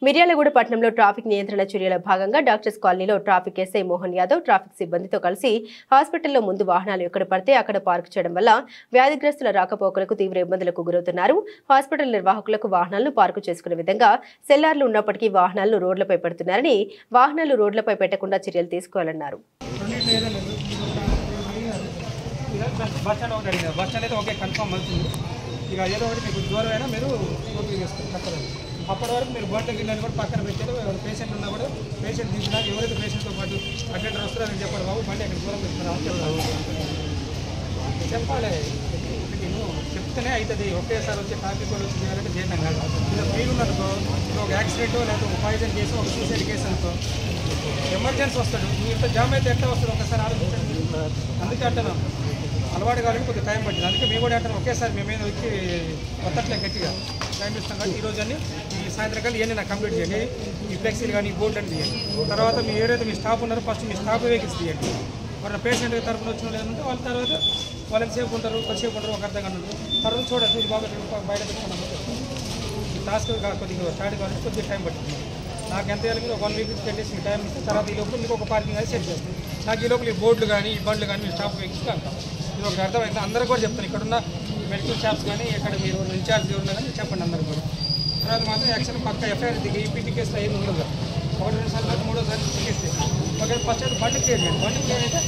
మిర్యాలగూడ పట్టణంలో ట్రాఫిక్ నియంత్రణ చర్యల భాగంగా డాక్టర్స్ కాలనీలో traffic SI Mohan Yadav traffic సిబ్బందితో కలిసి హాస్పిటల్లో ముందు వాహనాలు ఎక్కడ పడితే అక్కడ పార్క్ చేయడం వల్ల వ్యాధిగ్రస్తుల రాకపోకలకు తీవ్ర ఇబ్బందులకు గురవుతున్నారు. హాస్పిటల్ నిర్వాహకులకు వాహనాలను పార్కు చేసుకునే విధంగా సెల్లార్లు ఉన్నప్పటికీ వాహనాలను రోడ్లపై పెడుతున్నారని, వాహనాలు రోడ్లపై పెట్టకుండా చర్యలు తీసుకోవాలన్నారు. అప్పటి వరకు మీరు బోట్ల గిన్నెలు కూడా పక్కన పెట్టారు. పేషెంట్ ఉన్నా కూడా పేషెంట్ దించినా ఎవరైతే పేషెంట్తో పాటు అటెండర్ వస్తారని చెప్పారు. బాబు బండి అక్కడ దూరం పెట్టుకున్నాను చెప్పాలి. నేను చెప్తేనే అవుతుంది. ఒకేసారి వచ్చి ట్రాఫిక్ కూడా వచ్చి చేయాలంటే చేయడం కాదు. ఇలా మీరున్ననుకో ఒక యాక్సిడెంట్ లేదా ఒక పాయిజన్ కేసు, ఒక సూసైడ్ కేసు అనుకో, ఎమర్జెన్సీ వస్తాడు. ఇంత జామ్ అయితే ఎట్లా వస్తుంది ఒకసారి ఆలోచించండి. అందుకే అంటున్నాం అలవాటు కావాలని కొద్దిగా టైం పట్టింది. అందుకే మేము కూడా అంటాం ఒకేసారి మేమేదో వచ్చి కొత్తట్లే గట్టిగా టైం ఇస్తాం. కాబట్టి ఈరోజు అన్ని ఈ సాయంత్రం కానీ ఇవన్నీ నాకు కంప్లీట్ చేయండి. ఈ ఫ్లెక్సీలు కానీ ఈ బోర్డు అని తీయండి. తర్వాత మీ ఏదైతే మీ స్టాఫ్ ఉన్నారో ఫస్ట్ మీ స్టాఫ్ వెహికల్స్ తీయండి. వాళ్ళ పేషెంట్ తరఫున వచ్చిన లేదంటే వాళ్ళ తర్వాత వాళ్ళకి సేపు ఉంటారు, కొద్దిసేపు ఉంటారు, ఒక అర్థం గంట తర్వాత చూడండి ఇది బాగా బయట పెట్టుకున్నాము. ఈ టాస్క్ కొద్దిగా స్టార్ట్ కావాలంటే కొద్దిగా టైం పడుతుంది. నాకు ఎంత వేయాలి మీరు 1 వీక్ పెట్టేసి మీ టైం ఇస్తే తర్వాత ఈ లోపల మీకు ఒక పార్కింగ్ అది సెట్ చేస్తాను. నాకు ఈ లోపల ఈ బోర్డులు కానీ ఈ బండ్లు కానీ మీ స్టాఫ్ వెహికల్స్ అంటాం. ఇది ఒక అర్థమైంది. అందరూ కూడా చెప్తాను. ఇక్కడున్న మెడికల్ షాప్స్ కానీ ఇక్కడ మీరు ఇన్ఛార్జ్ ఉన్నా కానీ చెప్పండి అందరూ కూడా. తర్వాత మాత్రం యాక్షన్ పక్క ఎఫ్ఐఆర్ దిగి ఈపీటీ కేసులో ఏమి ఉండదు. 1, 2 సార్లు 3వ సారి కేసు ఒక ఫస్ట్ బండి క్లియర్ చేయండి. బండి క్లియర్ అయితే